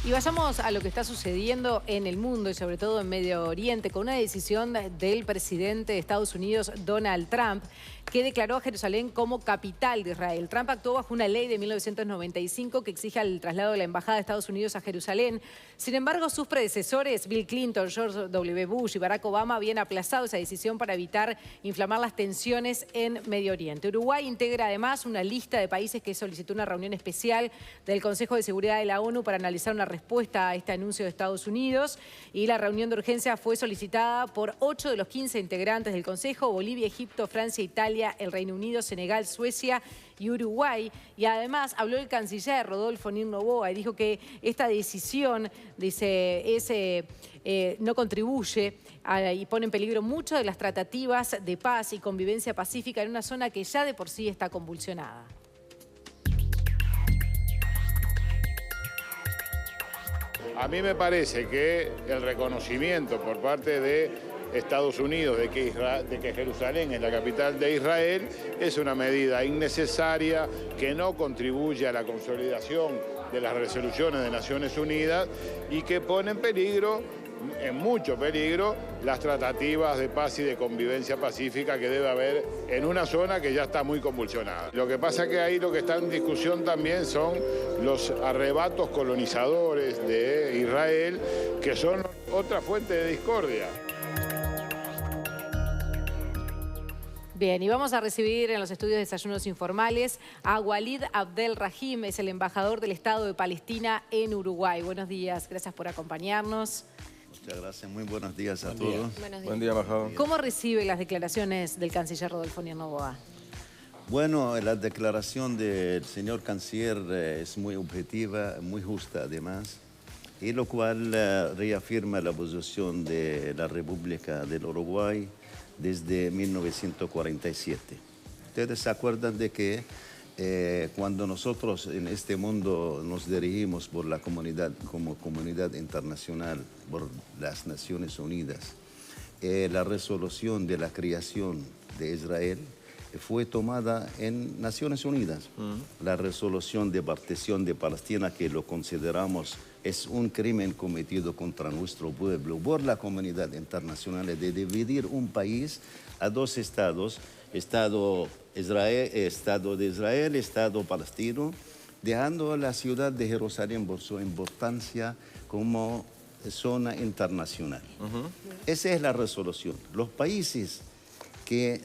Y vayamos a lo que está sucediendo en el mundo y sobre todo en Medio Oriente, con una decisión del presidente de Estados Unidos, Donald Trump, que declaró a Jerusalén como capital de Israel. Trump actuó bajo una ley de 1995 que exige el traslado de la Embajada de Estados Unidos a Jerusalén. Sin embargo, sus predecesores, Bill Clinton, George W. Bush y Barack Obama, habían aplazado esa decisión para evitar inflamar las tensiones en Medio Oriente. Uruguay integra además una lista de países que solicitó una reunión especial del Consejo de Seguridad de la ONU para analizar una respuesta a este anuncio de Estados Unidos, y la reunión de urgencia fue solicitada por 8 de los 15 integrantes del Consejo: Bolivia, Egipto, Francia, Italia, el Reino Unido, Senegal, Suecia y Uruguay. Y además habló el canciller Rodolfo Noboa y dijo que esta decisión, dice, no contribuye y pone en peligro mucho de las tratativas de paz y convivencia pacífica en una zona que ya de por sí está convulsionada. A mí me parece que el reconocimiento por parte de Estados Unidos de que Jerusalén es la capital de Israel es una medida innecesaria que no contribuye a la consolidación de las resoluciones de Naciones Unidas y que pone en peligro, en mucho peligro, las tratativas de paz y de convivencia pacífica que debe haber en una zona que ya está muy convulsionada. Lo que pasa es que ahí lo que está en discusión también son los arrebatos colonizadores de Israel, que son otra fuente de discordia. Bien, y vamos a recibir en los estudios de Desayunos Informales a Walid Abdel Rahim, es el embajador del Estado de Palestina en Uruguay. Buenos días, gracias por acompañarnos. Muchas gracias, muy buenos días a todos. Buen día, embajador. ¿Cómo recibe las declaraciones del canciller Rodolfo Noboa? Bueno, la declaración del señor canciller es muy objetiva, muy justa además, y lo cual reafirma la posición de la República del Uruguay desde 1947. Ustedes se acuerdan de que cuando nosotros en este mundo nos dirigimos por la comunidad, como comunidad internacional, por las Naciones Unidas, la resolución de la creación de Israel fue tomada en Naciones Unidas. La resolución de partición de Palestina, que lo consideramos es un crimen cometido contra nuestro pueblo por la comunidad internacional, de dividir un país a dos estados, Estado de Israel, Estado palestino, dejando la ciudad de Jerusalén por su importancia como zona internacional. Esa es la resolución. Los países que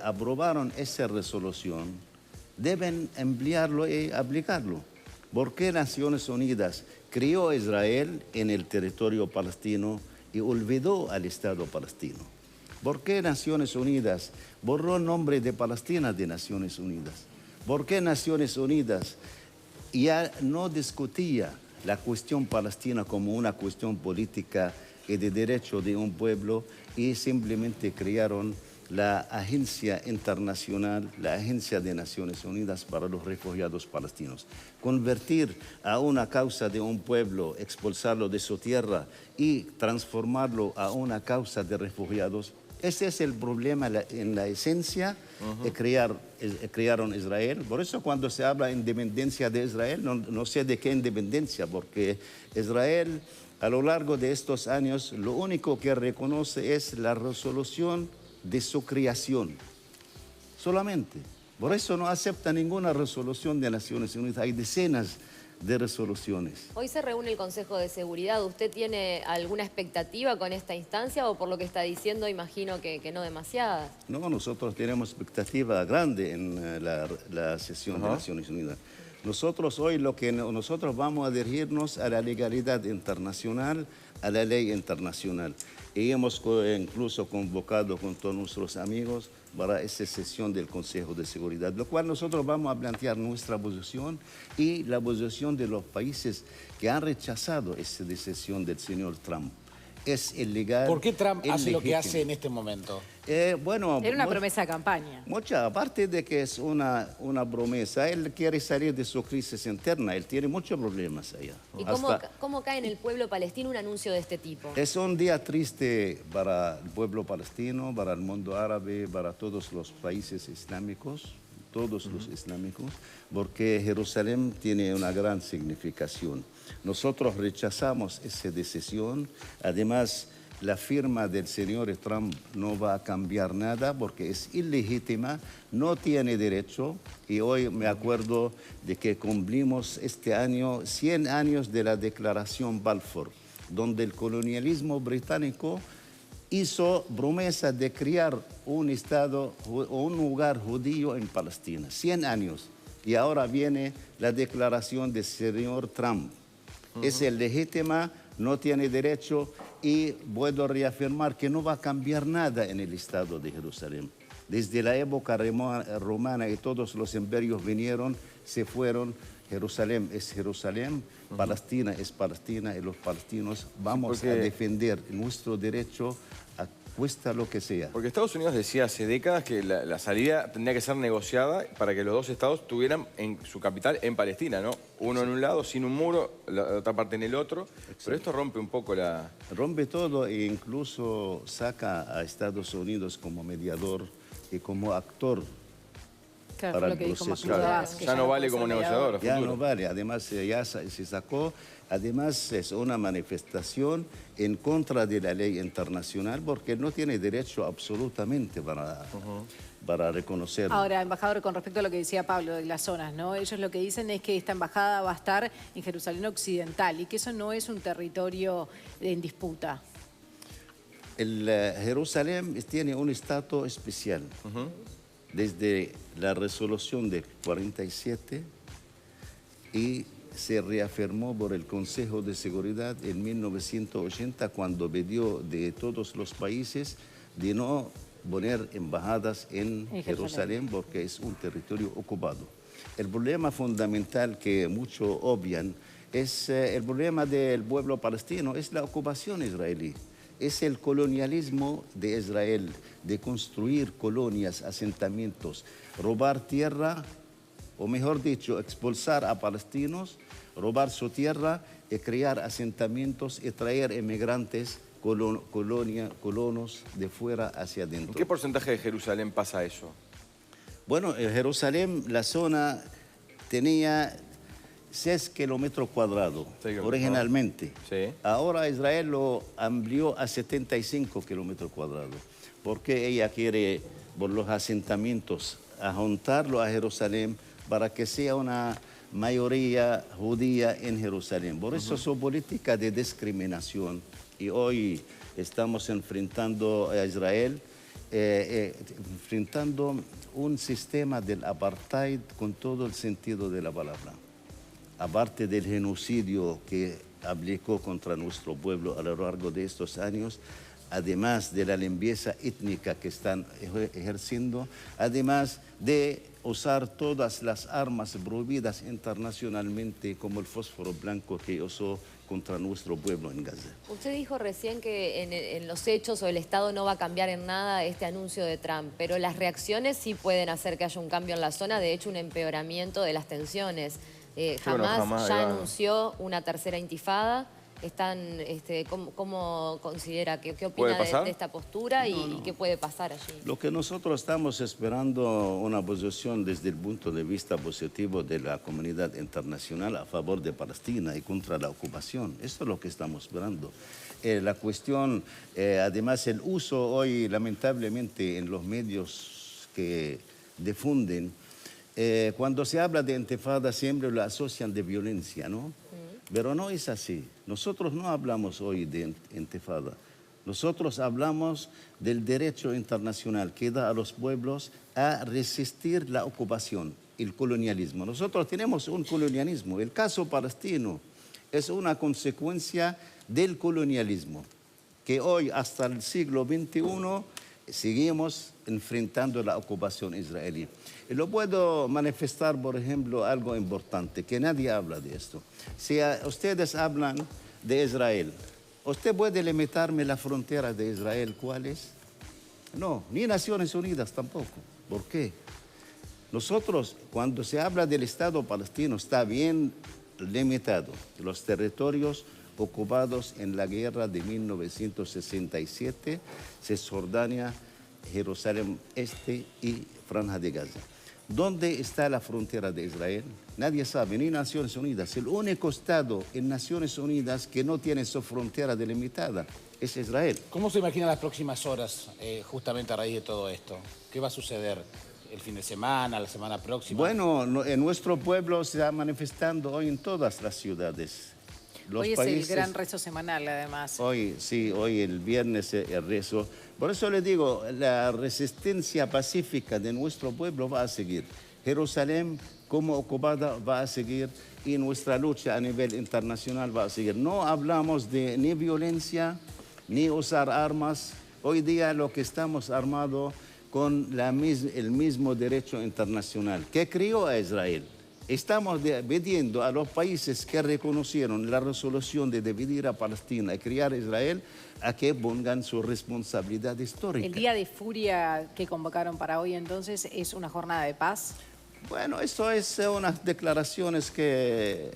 aprobaron esa resolución deben emplearlo y aplicarlo. ¿Por qué Naciones Unidas creó a Israel en el territorio palestino y olvidó al Estado palestino? ¿Por qué Naciones Unidas borró el nombre de Palestina de Naciones Unidas? ¿Por qué Naciones Unidas ya no discutía la cuestión palestina como una cuestión política y de derecho de un pueblo y simplemente crearon la Agencia Internacional, la Agencia de Naciones Unidas para los Refugiados Palestinos? Convertir a una causa de un pueblo, expulsarlo de su tierra y transformarlo a una causa de refugiados. Ese es el problema en la esencia de crearon Israel. Por eso cuando se habla de independencia de Israel, no sé de qué independencia, porque Israel a lo largo de estos años lo único que reconoce es la resolución de su creación, solamente. Por eso no acepta ninguna resolución de Naciones Unidas. Hay decenas de resoluciones. Hoy se reúne el Consejo de Seguridad. ¿Usted tiene alguna expectativa con esta instancia o por lo que está diciendo imagino que no demasiada? No, nosotros tenemos expectativa grande en la sesión de Naciones Unidas. Nosotros hoy nosotros vamos a dirigirnos a la legalidad internacional, a la ley internacional. Y hemos incluso convocado con todos nuestros amigos para esa sesión del Consejo de Seguridad, lo cual nosotros vamos a plantear nuestra posición y la posición de los países que han rechazado esa decisión del señor Trump. Es ilegal. ¿Por qué Trump hace lo que hace en este momento? Bueno, era una promesa de campaña. Mucha, aparte de que es una promesa, él quiere salir de su crisis interna, él tiene muchos problemas allá. ¿Y cómo cae en el pueblo palestino un anuncio de este tipo? Es un día triste para el pueblo palestino, para el mundo árabe, para todos los países islámicos, todos los islámicos, porque Jerusalén tiene una gran significación. Nosotros rechazamos esa decisión. Además, la firma del señor Trump no va a cambiar nada porque es ilegítima, no tiene derecho. Y hoy me acuerdo de que cumplimos este año 100 años de la Declaración Balfour, donde el colonialismo británico hizo promesa de crear un estado o un lugar judío en Palestina. 100 años. Y ahora viene la declaración del señor Trump. Es legítima, no tiene derecho y puedo reafirmar que no va a cambiar nada en el Estado de Jerusalén. Desde la época romana y todos los imperios vinieron, se fueron. Jerusalén es Jerusalén, Palestina es Palestina y los palestinos vamos a defender nuestro derecho a cuesta lo que sea. Porque Estados Unidos decía hace décadas que la salida tendría que ser negociada para que los dos estados tuvieran en su capital en Palestina, ¿no? Uno en un lado, sin un muro, la otra parte en el otro. Exacto. Pero esto rompe un poco la... Rompe todo e incluso saca a Estados Unidos como mediador y como actor. Claro, para lo que el dijo proceso. Claro, ya no vale como negociador. Ya no vale, además ya se sacó, además es una manifestación en contra de la ley internacional porque no tiene derecho absolutamente para reconocer. Ahora, embajador, con respecto a lo que decía Pablo de las zonas, ¿no? Ellos lo que dicen es que esta embajada va a estar en Jerusalén Occidental y que eso no es un territorio en disputa. Jerusalén tiene un estatus especial. Desde la resolución de 47 y se reafirmó por el Consejo de Seguridad en 1980 cuando pidió de todos los países de no poner embajadas en Jerusalén porque es un territorio ocupado. El problema fundamental que muchos obvian es el problema del pueblo palestino, es la ocupación israelí. Es el colonialismo de Israel, de construir colonias, asentamientos, robar tierra, o mejor dicho, expulsar a palestinos, robar su tierra y crear asentamientos y traer inmigrantes, colonos de fuera hacia adentro. ¿En qué porcentaje de Jerusalén pasa eso? Bueno, en Jerusalén la zona tenía 6 kilómetros cuadrados originalmente. Sí. Ahora Israel lo amplió a 75 kilómetros cuadrados porque ella quiere, por los asentamientos, juntarlo a Jerusalén para que sea una mayoría judía en Jerusalén. Por eso su política de discriminación. Y hoy estamos enfrentando a Israel, enfrentando un sistema del apartheid con todo el sentido de la palabra. Aparte del genocidio que aplicó contra nuestro pueblo a lo largo de estos años, además de la limpieza étnica que están ejerciendo, además de usar todas las armas prohibidas internacionalmente como el fósforo blanco que usó contra nuestro pueblo en Gaza. Usted dijo recién que en los hechos o el Estado no va a cambiar en nada este anuncio de Trump, pero las reacciones sí pueden hacer que haya un cambio en la zona, de hecho un empeoramiento de las tensiones. Jamás ya anunció una tercera intifada. ¿Cómo considera? ¿Qué opina de esta postura y qué puede pasar allí? Lo que nosotros estamos esperando una posición desde el punto de vista positivo de la comunidad internacional a favor de Palestina y contra la ocupación. Esto es lo que estamos esperando. La cuestión, además el uso hoy lamentablemente en los medios que difunden, cuando se habla de intifada siempre lo asocian de violencia, ¿no? Pero no es así. Nosotros no hablamos hoy de intifada. Nosotros hablamos del derecho internacional que da a los pueblos a resistir la ocupación, el colonialismo. Nosotros tenemos un colonialismo. El caso palestino es una consecuencia del colonialismo, que hoy hasta el siglo XXI seguimos enfrentando la ocupación israelí. Y lo puedo manifestar, por ejemplo, algo importante, que nadie habla de esto. Si ustedes hablan de Israel, ¿usted puede limitarme la frontera de Israel cuál es? No, ni Naciones Unidas tampoco. ¿Por qué? Nosotros, cuando se habla del Estado palestino, está bien limitado. Los territorios ocupados en la guerra de 1967, Cisjordania, Jerusalén Este y Franja de Gaza. ¿Dónde está la frontera de Israel? Nadie sabe, ni Naciones Unidas. El único Estado en Naciones Unidas que no tiene su frontera delimitada es Israel. ¿Cómo se imaginan las próximas horas justamente a raíz de todo esto? ¿Qué va a suceder el fin de semana, la semana próxima? Bueno, en nuestro pueblo se está manifestando hoy en todas las ciudades. Hoy es el gran rezo semanal, además. Hoy, sí, hoy el viernes el rezo. Por eso le digo, la resistencia pacífica de nuestro pueblo va a seguir. Jerusalén como ocupada va a seguir y nuestra lucha a nivel internacional va a seguir. No hablamos de ni violencia ni usar armas. Hoy día lo que estamos armados con el mismo derecho internacional que crió a Israel. Estamos pidiendo a los países que reconocieron la resolución de dividir a Palestina y criar a Israel a que pongan su responsabilidad histórica. ¿El día de furia que convocaron para hoy entonces es una jornada de paz? Bueno, eso es unas declaraciones que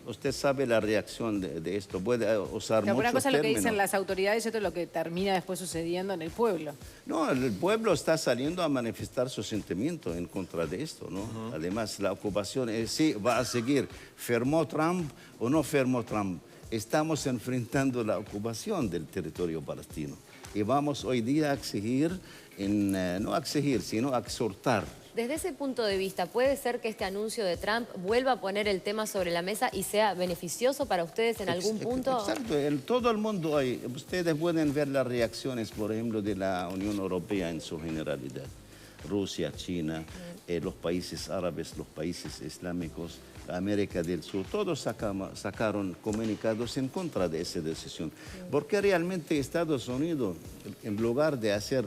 usted sabe la reacción de esto. Puede usar muchos una cosa es lo que términos. dicen las autoridades y otra es lo que termina después sucediendo en el pueblo. No, el pueblo está saliendo a manifestar su sentimiento en contra de esto, ¿no? Además, la ocupación sí va a seguir. ¿Firmó Trump o no firmó Trump? Estamos enfrentando la ocupación del territorio palestino. Y vamos hoy día a exigir, no a exigir, sino a exhortar. Desde ese punto de vista, ¿puede ser que este anuncio de Trump vuelva a poner el tema sobre la mesa y sea beneficioso para ustedes en algún punto? Exacto, en todo el mundo hay. Ustedes pueden ver las reacciones, por ejemplo, de la Unión Europea en su generalidad. Rusia, China, los países árabes, los países islámicos, América del Sur, todos sacaron comunicados en contra de esa decisión. Porque realmente Estados Unidos, en lugar de hacer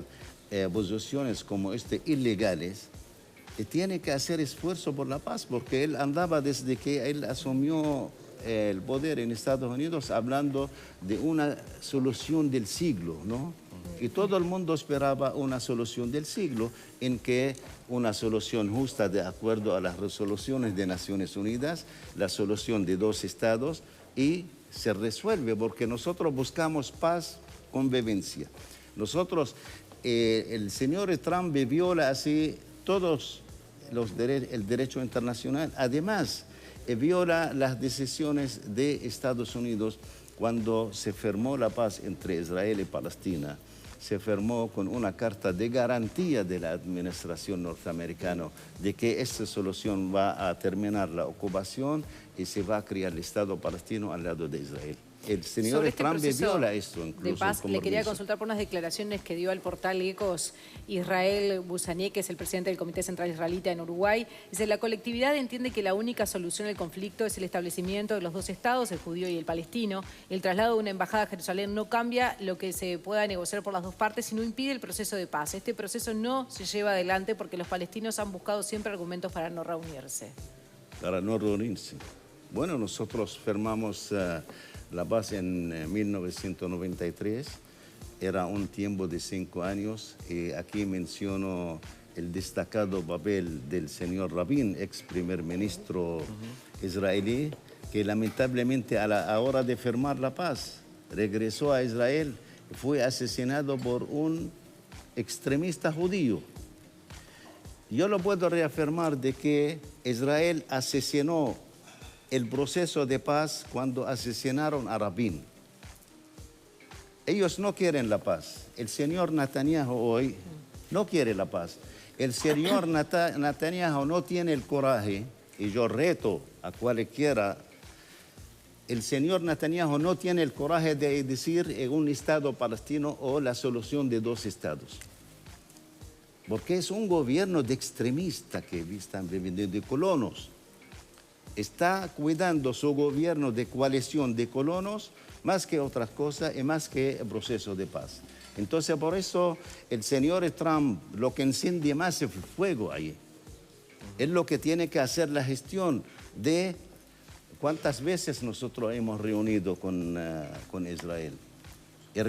posiciones como ilegales, tiene que hacer esfuerzo por la paz, porque él andaba desde que él asumió el poder en Estados Unidos hablando de una solución del siglo, ¿no? Y todo el mundo esperaba una solución del siglo, en que una solución justa de acuerdo a las resoluciones de Naciones Unidas, la solución de 2 estados, y se resuelve, porque nosotros buscamos paz, convivencia. Nosotros, el señor Trump viola así todos el derecho internacional. Además, viola las decisiones de Estados Unidos cuando se firmó la paz entre Israel y Palestina. Se firmó con una carta de garantía de la administración norteamericana de que esta solución va a terminar la ocupación y se va a crear el Estado palestino al lado de Israel. El señor Trump viola esto incluso. De paz, le quería consultar por unas declaraciones que dio al portal Ecos Israel Busanié, que es el presidente del Comité Central Israelita en Uruguay. Dice, la colectividad entiende que la única solución al conflicto es el establecimiento de los 2 estados, el judío y el palestino. El traslado de una embajada a Jerusalén no cambia lo que se pueda negociar por las 2 partes, sino impide el proceso de paz. Este proceso no se lleva adelante porque los palestinos han buscado siempre argumentos para no reunirse. Para no reunirse. Bueno, nosotros firmamos la paz en 1993, era un tiempo de 5 años, y aquí menciono el destacado papel del señor Rabin, ex primer ministro israelí, que lamentablemente a la hora de firmar la paz regresó a Israel y fue asesinado por un extremista judío. Yo lo puedo reafirmar de que Israel asesinó el proceso de paz cuando asesinaron a Rabin. Ellos no quieren la paz. El señor Netanyahu hoy no quiere la paz. El señor Netanyahu no tiene el coraje, y yo reto a cualquiera, el señor Netanyahu no tiene el coraje de decir un Estado palestino o la solución de 2 estados. Porque es un gobierno de extremistas que están viviendo, de colonos. Está cuidando su gobierno de coalición de colonos más que otras cosas y más que el proceso de paz. Entonces, por eso el señor Trump lo que enciende más es el fuego ahí. Es lo que tiene que hacer la gestión de cuántas veces nosotros hemos reunido con Israel. El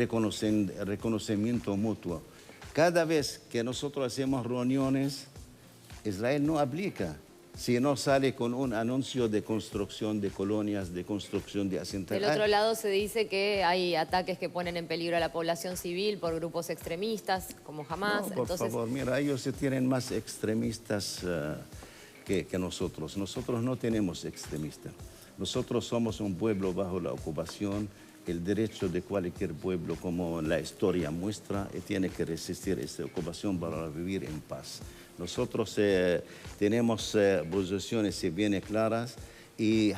reconocimiento mutuo. Cada vez que nosotros hacemos reuniones, Israel no aplica. si no sale con un anuncio de construcción de colonias, de construcción de asentamientos. Del otro lado se dice que hay ataques que ponen en peligro a la población civil por grupos extremistas, como Hamas. No, por favor, mira, ellos tienen más extremistas que nosotros. Nosotros no tenemos extremistas. Nosotros somos un pueblo bajo la ocupación. El derecho de cualquier pueblo, como la historia muestra, tiene que resistir esta ocupación para vivir en paz. Nosotros tenemos posiciones bien claras y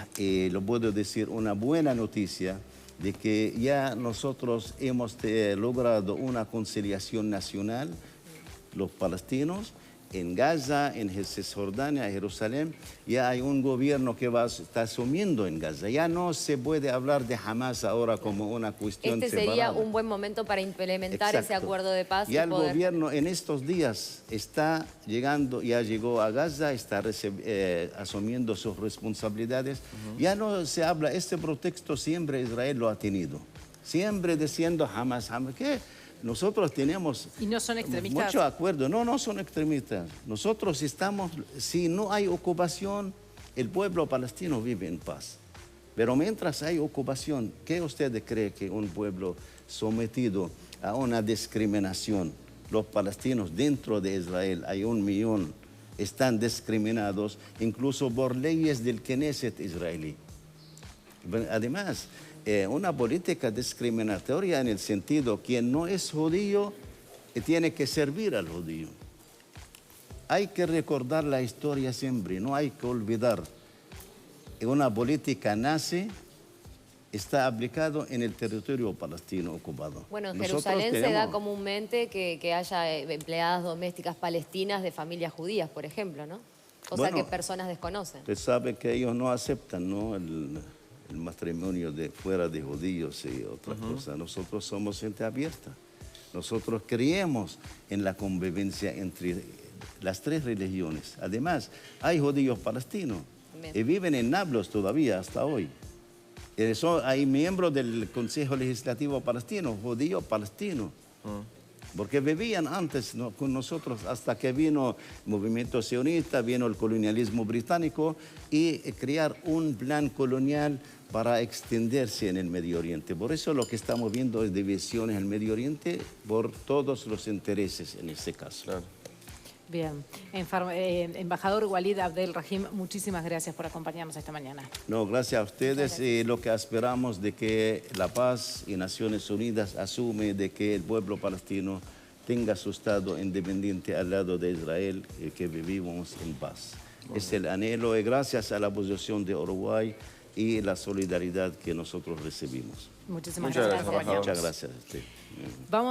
lo puedo decir, una buena noticia de que ya nosotros hemos logrado una conciliación nacional, los palestinos, en Gaza, en Cisjordania, en Jerusalén, ya hay un gobierno que está asumiendo en Gaza. Ya no se puede hablar de Hamas ahora como una cuestión sería separada. un buen momento para implementar ese acuerdo de paz. Ya el gobierno en estos días está llegando, ya llegó a Gaza, está asumiendo sus responsabilidades. Ya no se habla, este pretexto siempre Israel lo ha tenido. Siempre diciendo Hamas, ¿qué? Nosotros tenemos ¿Y no son extremistas? mucho acuerdo. No, no son extremistas. Nosotros estamos, si no hay ocupación, el pueblo palestino vive en paz. Pero mientras hay ocupación, ¿qué usted cree que un pueblo sometido a una discriminación? Los palestinos dentro de Israel, hay 1 millón, están discriminados incluso por leyes del Knesset israelí. Además, una política discriminatoria en el sentido que quien no es judío tiene que servir al judío. Hay que recordar la historia siempre, no hay que olvidar. Una política nazi está aplicado en el territorio palestino ocupado. Bueno, en Nosotros Jerusalén se da comúnmente que haya empleadas domésticas palestinas de familias judías, por ejemplo, ¿no? Cosa que personas desconocen. Usted sabe que ellos no aceptan, ¿no?, el matrimonio de fuera de judíos y otras cosas. Nosotros somos gente abierta. Nosotros creemos en la convivencia entre las 3 religiones. Además, hay judíos palestinos y viven en Nablus todavía hasta hoy. Hay miembros del Consejo Legislativo palestino, judíos palestinos. Porque vivían antes con nosotros hasta que vino el movimiento sionista, vino el colonialismo británico y crear un plan colonial para extenderse en el Medio Oriente. Por eso lo que estamos viendo es divisiones en el Medio Oriente por todos los intereses en este caso. Claro. Bien. Embajador Walid Abdelrahim, muchísimas gracias por acompañarnos esta mañana. No, gracias a ustedes y lo que esperamos de que la paz y Naciones Unidas asume de que el pueblo palestino tenga su Estado independiente al lado de Israel y que vivimos en paz. Es el anhelo y gracias a la posición de Uruguay y la solidaridad que nosotros recibimos. Muchísimas Muchas gracias. gracias, Muchas gracias a usted. Vamos